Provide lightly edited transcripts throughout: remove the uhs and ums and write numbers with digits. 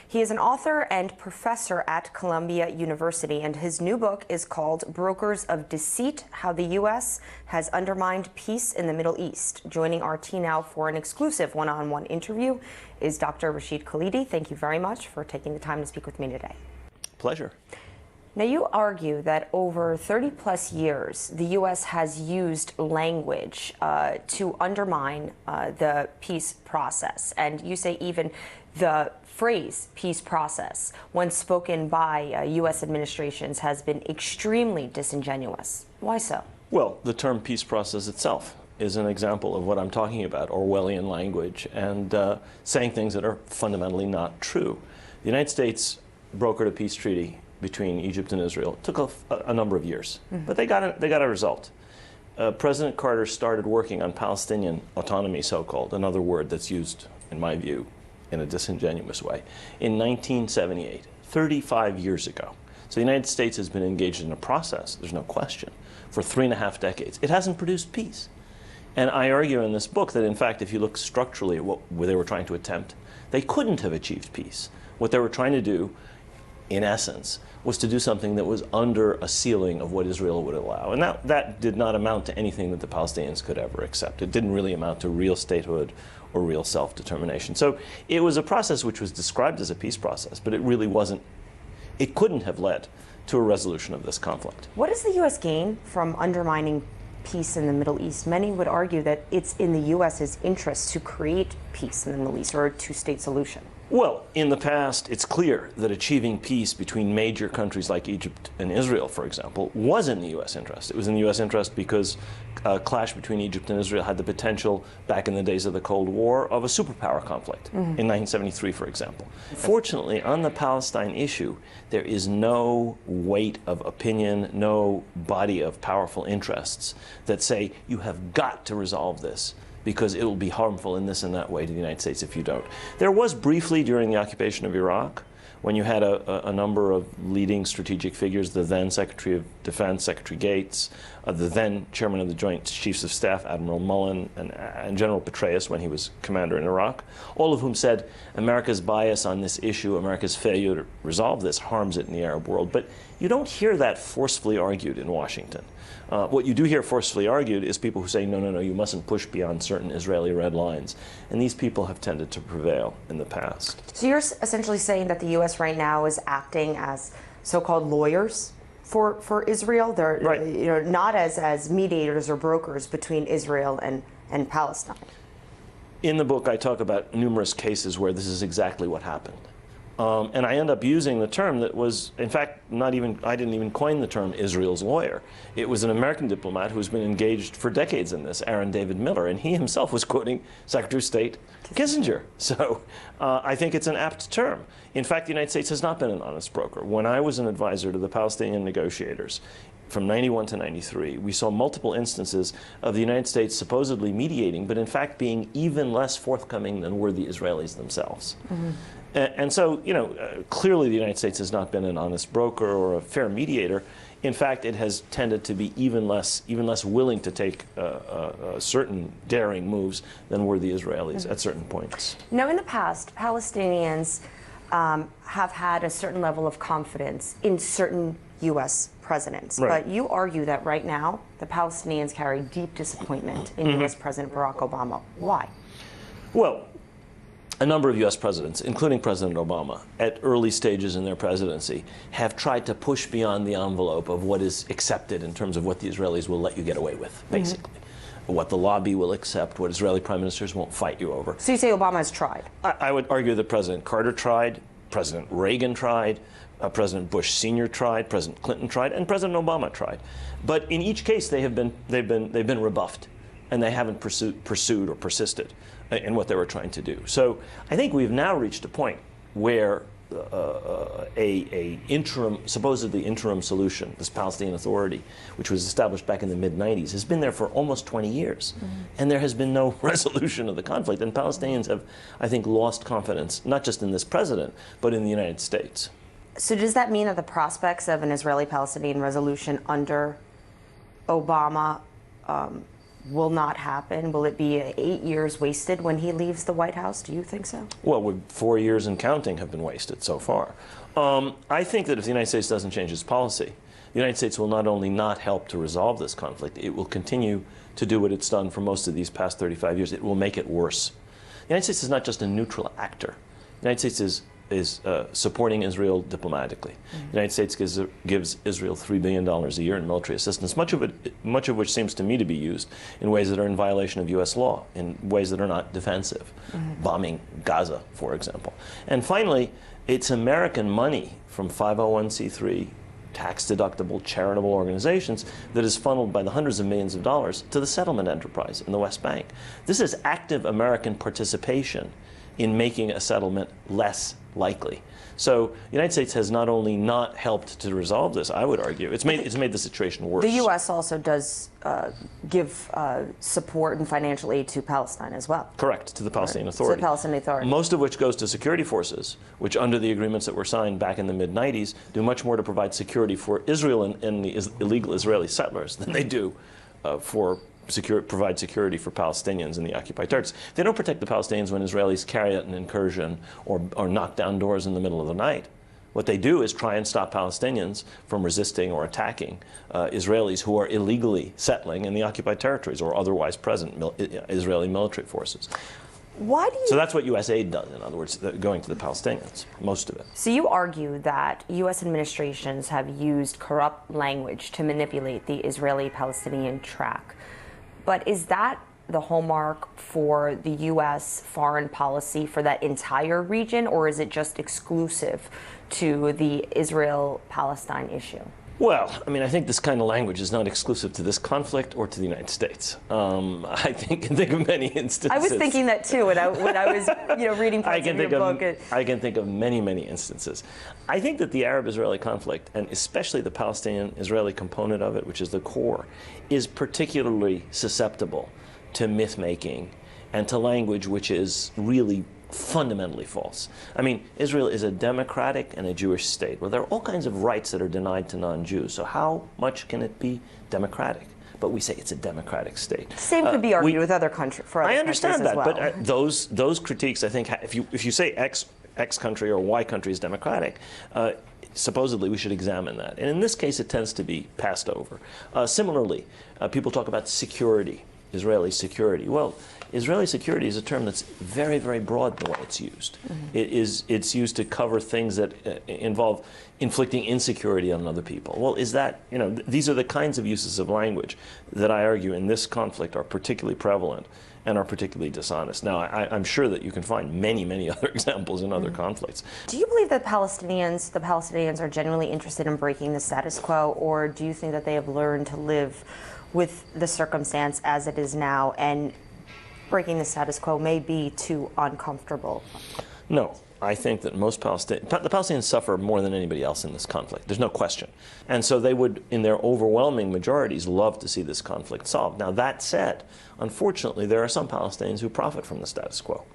He is an author and professor at Columbia University, and his new book is called Brokers of Deceit: How the U.S. Has Undermined Peace in the Middle East. Joining RT now for an exclusive one-on-one interview is Dr. Rashid Khalidi. Thank you very much for taking the time to speak with me today. Pleasure. Now, you argue that over 30-plus years, the U.S. has used language to undermine the peace process, and you say even the phrase peace process, when spoken by U.S. administrations, has been extremely disingenuous. Why so? Well, the term peace process itself is an example of what I'm talking about, Orwellian language, and saying things that are fundamentally not true. The United States brokered a peace treaty between Egypt and Israel. It took a number of years, but they got a result. President Carter started working on Palestinian autonomy, so-called, another word that's used, in my view, in a disingenuous way, in 1978, 35 years ago. So the United States has been engaged in a process, there's no question, for 3.5 decades. It hasn't produced peace. And I argue in this book that, in fact, if you look structurally at what they were trying to attempt, they couldn't have achieved peace. What they were trying to do, in essence, was to do something that was under a ceiling of what Israel would allow. And that did not amount to anything that the Palestinians could ever accept. It didn't really amount to real statehood or real self-determination. So it was a process which was described as a peace process, but it really wasn't. It couldn't have led to a resolution of this conflict. What does the U.S. gain from undermining peace in the Middle East? Many would argue that it's in the U.S.'s interest to create peace in the Middle East, or a two-state solution. Well, in the past, it's clear that achieving peace between major countries like Egypt and Israel, for example, was in the U.S. interest. It was in the U.S. interest because a clash between Egypt and Israel had the potential, back in the days of the Cold War, of a superpower conflict, in 1973, for example. Fortunately, on the Palestine issue, there is no weight of opinion, no body of powerful interests that say, you have got to resolve this, because it will be harmful in this and that way to the United States if you don't. There was briefly during the occupation of Iraq, when you had a number of leading strategic figures, the then Secretary of Defense, Secretary Gates, the then Chairman of the Joint Chiefs of Staff, Admiral Mullen, and General Petraeus when he was commander in Iraq, all of whom said America's bias on this issue, America's failure to resolve this harms it in the Arab world. But you don't hear that forcefully argued in Washington. What you do hear forcefully argued is people who say, no, no, no, you mustn't push beyond certain Israeli red lines. And these people have tended to prevail in the past. So you're essentially saying that the U.S. right now is acting as so-called lawyers for Israel? They're right. Not as mediators or brokers between Israel and Palestine. In the book, I talk about numerous cases where this is exactly what happened. And I end up using the term that was, in fact, I didn't even coin the term Israel's lawyer. It was an American diplomat who's been engaged for decades in this, Aaron David Miller, and he himself was quoting Secretary of State Kissinger. So I think it's an apt term. In fact, the United States has not been an honest broker. When I was an advisor to the Palestinian negotiators, from 91 to 93, we saw multiple instances of the United States supposedly mediating, but in fact being even less forthcoming than were the Israelis themselves. And so, clearly the United States has not been an honest broker or a fair mediator. In fact, it has tended to be even less willing to take certain daring moves than were the Israelis at certain points. Now, in the past, Palestinians have had a certain level of confidence in certain U.S. presidents. Right. But you argue that right now, the Palestinians carry deep disappointment in U.S. President Barack Obama. Why? Well, a number of U.S. presidents, including President Obama, at early stages in their presidency, have tried to push beyond the envelope of what is accepted in terms of what the Israelis will let you get away with, basically. What the lobby will accept, what Israeli prime ministers won't fight you over. So you say Obama has tried? I would argue that President Carter tried, President Reagan tried, President Bush Sr. tried, President Clinton tried, and President Obama tried. But in each case, they've been rebuffed, and they haven't pursued or persisted in what they were trying to do. So I think we've now reached a point where a supposedly interim solution, this Palestinian Authority, which was established back in the mid-90s, has been there for almost 20 years. And there has been no resolution of the conflict. And Palestinians have, I think, lost confidence, not just in this president, but in the United States. So does that mean that the prospects of an Israeli-Palestinian resolution under Obama will not happen? Will it be 8 years wasted when he leaves the White House? Do you think so? Well, 4 years and counting have been wasted so far. I think that if the United States doesn't change its policy, the United States will not only not help to resolve this conflict, it will continue to do what it's done for most of these past 35 years. It will make it worse. The United States is not just a neutral actor. The United States is supporting Israel diplomatically. The United States gives Israel $3 billion a year in military assistance, much of which seems to me to be used in ways that are in violation of U.S. law, in ways that are not defensive, bombing Gaza, for example. And finally, it's American money from 501c3 tax-deductible charitable organizations that is funneled by the hundreds of millions of dollars to the settlement enterprise in the West Bank. This is active American participation in making a settlement less likely. So the United States has not only not helped to resolve this, I would argue, it's made the situation worse. The U.S. also does give support and financial aid to Palestine as well. Correct, to the Palestinian Authority. To the Palestinian Authority. Most of which goes to security forces, which under the agreements that were signed back in the mid-90s, do much more to provide security for Israel and the illegal Israeli settlers than they do provide security for Palestinians in the occupied territories. They don't protect the Palestinians when Israelis carry out an incursion or knock down doors in the middle of the night. What they do is try and stop Palestinians from resisting or attacking Israelis who are illegally settling in the occupied territories or otherwise present Israeli military forces. Why do you... So that's what U.S. aid does, in other words, going to the Palestinians, most of it. So you argue that U.S. administrations have used corrupt language to manipulate the Israeli-Palestinian track. But is that the hallmark for the U.S. foreign policy for that entire region, or is it just exclusive to the Israel-Palestine issue? Well, I mean, I think this kind of language is not exclusive to this conflict or to the United States. I can think of many instances. I was thinking that too when I was reading parts of your book. I can think of many, many instances. I think that the Arab-Israeli conflict, and especially the Palestinian-Israeli component of it, which is the core, is particularly susceptible to myth-making and to language which is really fundamentally false. I mean, Israel is a democratic and a Jewish state. Well, there are all kinds of rights that are denied to non-Jews. So how much can it be democratic? But we say it's a democratic state. Same could be argued with other countries. I understand that, well. but those critiques, I think, if you say X country or Y country is democratic, supposedly we should examine that. And in this case, it tends to be passed over. Similarly, people talk about security, Israeli security. Well, Israeli security is a term that's very, very broad in the way it's used. It's used to cover things that involve inflicting insecurity on other people. Well, is that, these are the kinds of uses of language that I argue in this conflict are particularly prevalent and are particularly dishonest. Now, I'm sure that you can find many, many other examples in other conflicts. Do you believe that the Palestinians are genuinely interested in breaking the status quo, or do you think that they have learned to live with the circumstance as it is now, and breaking the status quo may be too uncomfortable? No. I think that the Palestinians suffer more than anybody else in this conflict. There's no question. And so they would, in their overwhelming majorities, love to see this conflict solved. Now, that said, unfortunately, there are some Palestinians who profit from the status quo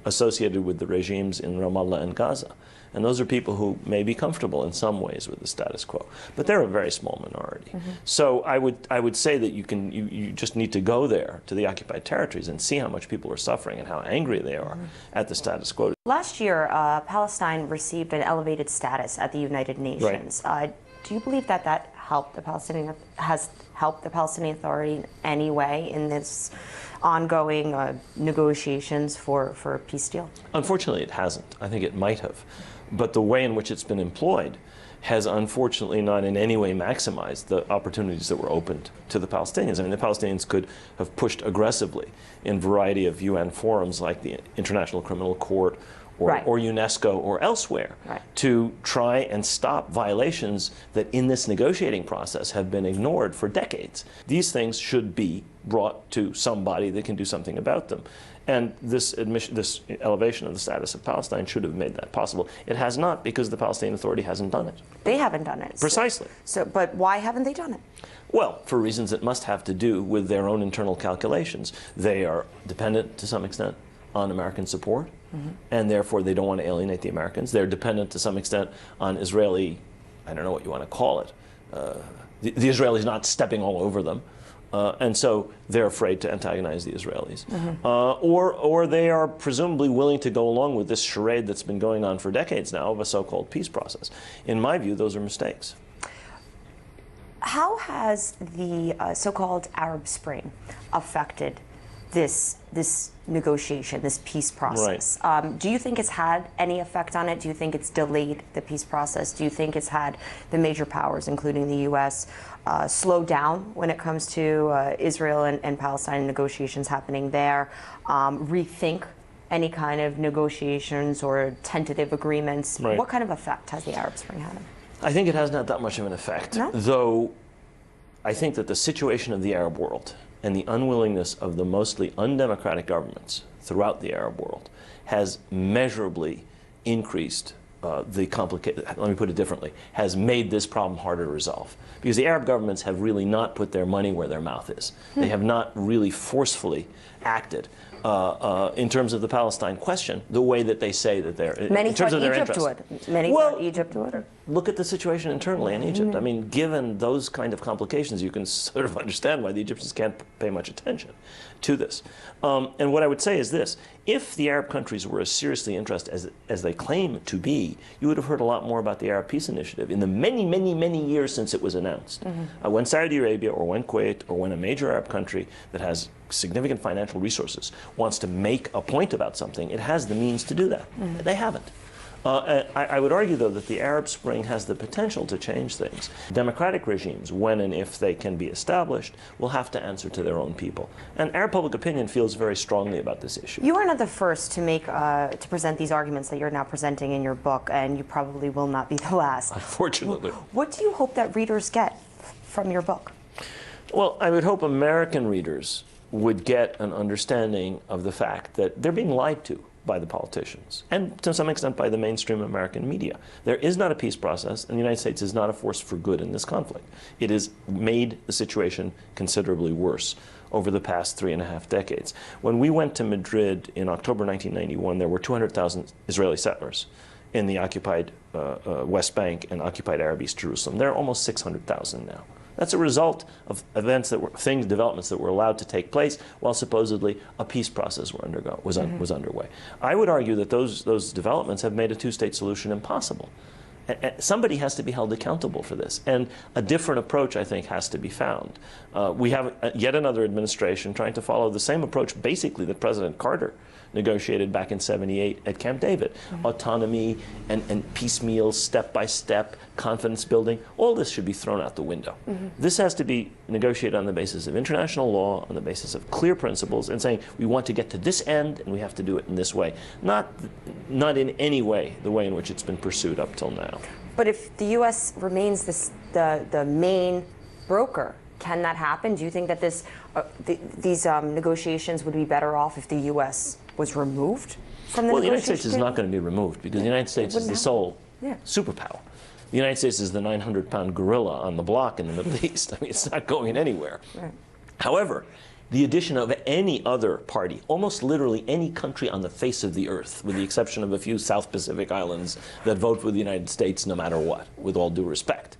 associated with the regimes in Ramallah and Gaza. And those are people who may be comfortable in some ways with the status quo, but they're a very small minority. So I would say that you just need to go there to the occupied territories and see how much people are suffering and how angry they are at the status quo. Last year, Palestine received an elevated status at the United Nations. Right. Do you believe that has helped the Palestinian Authority in any way in this ongoing negotiations for a peace deal? Unfortunately, it hasn't. I think it might have. But the way in which it's been employed has unfortunately not in any way maximized the opportunities that were opened to the Palestinians. I mean, the Palestinians could have pushed aggressively in a variety of UN forums like the International Criminal Court or UNESCO or elsewhere to try and stop violations that in this negotiating process have been ignored for decades. These things should be brought to somebody that can do something about them. And this elevation of the status of Palestine should have made that possible. It has not, because the Palestinian Authority hasn't done it. They haven't done it. Precisely. But why haven't they done it? Well, for reasons that must have to do with their own internal calculations. They are dependent to some extent on American support, and therefore they don't want to alienate the Americans. They're dependent to some extent on Israeli, I don't know what you want to call it, the Israelis not stepping all over them. And so they're afraid to antagonize the Israelis. Or they are presumably willing to go along with this charade that's been going on for decades now of a so-called peace process. In my view, those are mistakes. How has the so-called Arab Spring affected this negotiation, this peace process? Right. Do you think it's had any effect on it? Do you think it's delayed the peace process? Do you think it's had the major powers, including the U.S., slow down when it comes to Israel and Palestine negotiations happening there, rethink any kind of negotiations or tentative agreements? Right. What kind of effect has the Arab Spring had? I think it hasn't had that much of an effect, No? though I think that the situation of the Arab world and the unwillingness of the mostly undemocratic governments throughout the Arab world has measurably increased let me put it differently, has made this problem harder to resolve. Because the Arab governments have really not put their money where their mouth is. They have not really forcefully acted in terms of the Palestine question the way that they say that they're in terms of their interests. Many thought Egypt would. Look at the situation internally in Egypt. I mean, given those kind of complications, you can sort of understand why the Egyptians can't pay much attention to this. And what I would say is this: if the Arab countries were as seriously interested as they claim to be, you would have heard a lot more about the Arab Peace Initiative in the many, many, many years since it was announced. When Saudi Arabia or when Kuwait or when a major Arab country that has significant financial resources wants to make a point about something, it has the means to do that. They haven't. I would argue, though, that the Arab Spring has the potential to change things. Democratic regimes, when and if they can be established, will have to answer to their own people. And Arab public opinion feels very strongly about this issue. You are not the first to present these arguments that you're now presenting in your book, and you probably will not be the last. Unfortunately. What do you hope that readers get from your book? Well, I would hope American readers would get an understanding of the fact that they're being lied to by the politicians, and to some extent by the mainstream American media. There is not a peace process, and the United States is not a force for good in this conflict. It has made the situation considerably worse over the past 3.5 decades. When we went to Madrid in October 1991, there were 200,000 Israeli settlers in the occupied West Bank and occupied Arab East Jerusalem. There are almost 600,000 now. That's a result of developments that were allowed to take place while supposedly a peace process was underway. I would argue that those developments have made a two-state solution impossible. Somebody has to be held accountable for this, and a different approach, I think, has to be found. We have yet another administration trying to follow the same approach, basically, that President Carter negotiated back in '78 at Camp David. Autonomy and piecemeal, step-by-step, confidence building, all this should be thrown out the window. This has to be negotiated on the basis of international law, on the basis of clear principles, and saying we want to get to this end and we have to do it in this way. Not in any way the way in which it's been pursued up till now. But if the U.S. remains the main broker, can that happen? Do you think that these negotiations would be better off if the U.S. was removed from the negotiation? Well, the United States is not going to be removed because the United States is the sole superpower. The United States is the 900-pound gorilla on the block in the Middle East. I mean, it's not going anywhere. Right. However, the addition of any other party, almost literally any country on the face of the earth, with the exception of a few South Pacific islands that vote for the United States no matter what, with all due respect,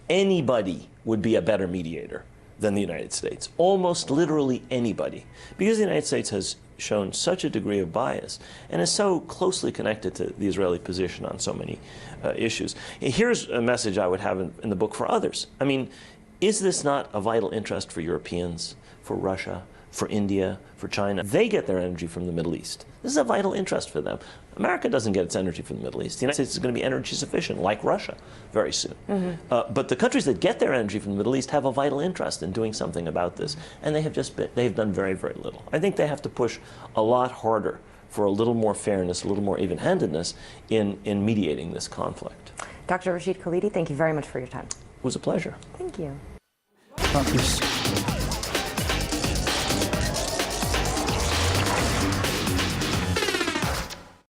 anybody would be a better mediator than the United States. Almost literally anybody. Because the United States has shown such a degree of bias and is so closely connected to the Israeli position on so many issues. Here's a message I would have in the book for others. I mean, is this not a vital interest for Europeans, for Russia, for India, for China? They get their energy from the Middle East. This is a vital interest for them. America doesn't get its energy from the Middle East. The United States is going to be energy sufficient, like Russia, very soon. But the countries that get their energy from the Middle East have a vital interest in doing something about this, and they've done very, very little. I think they have to push a lot harder for a little more fairness, a little more even-handedness in mediating this conflict. Dr. Rashid Khalidi, thank you very much for your time. It was a pleasure. Thank you. Dr.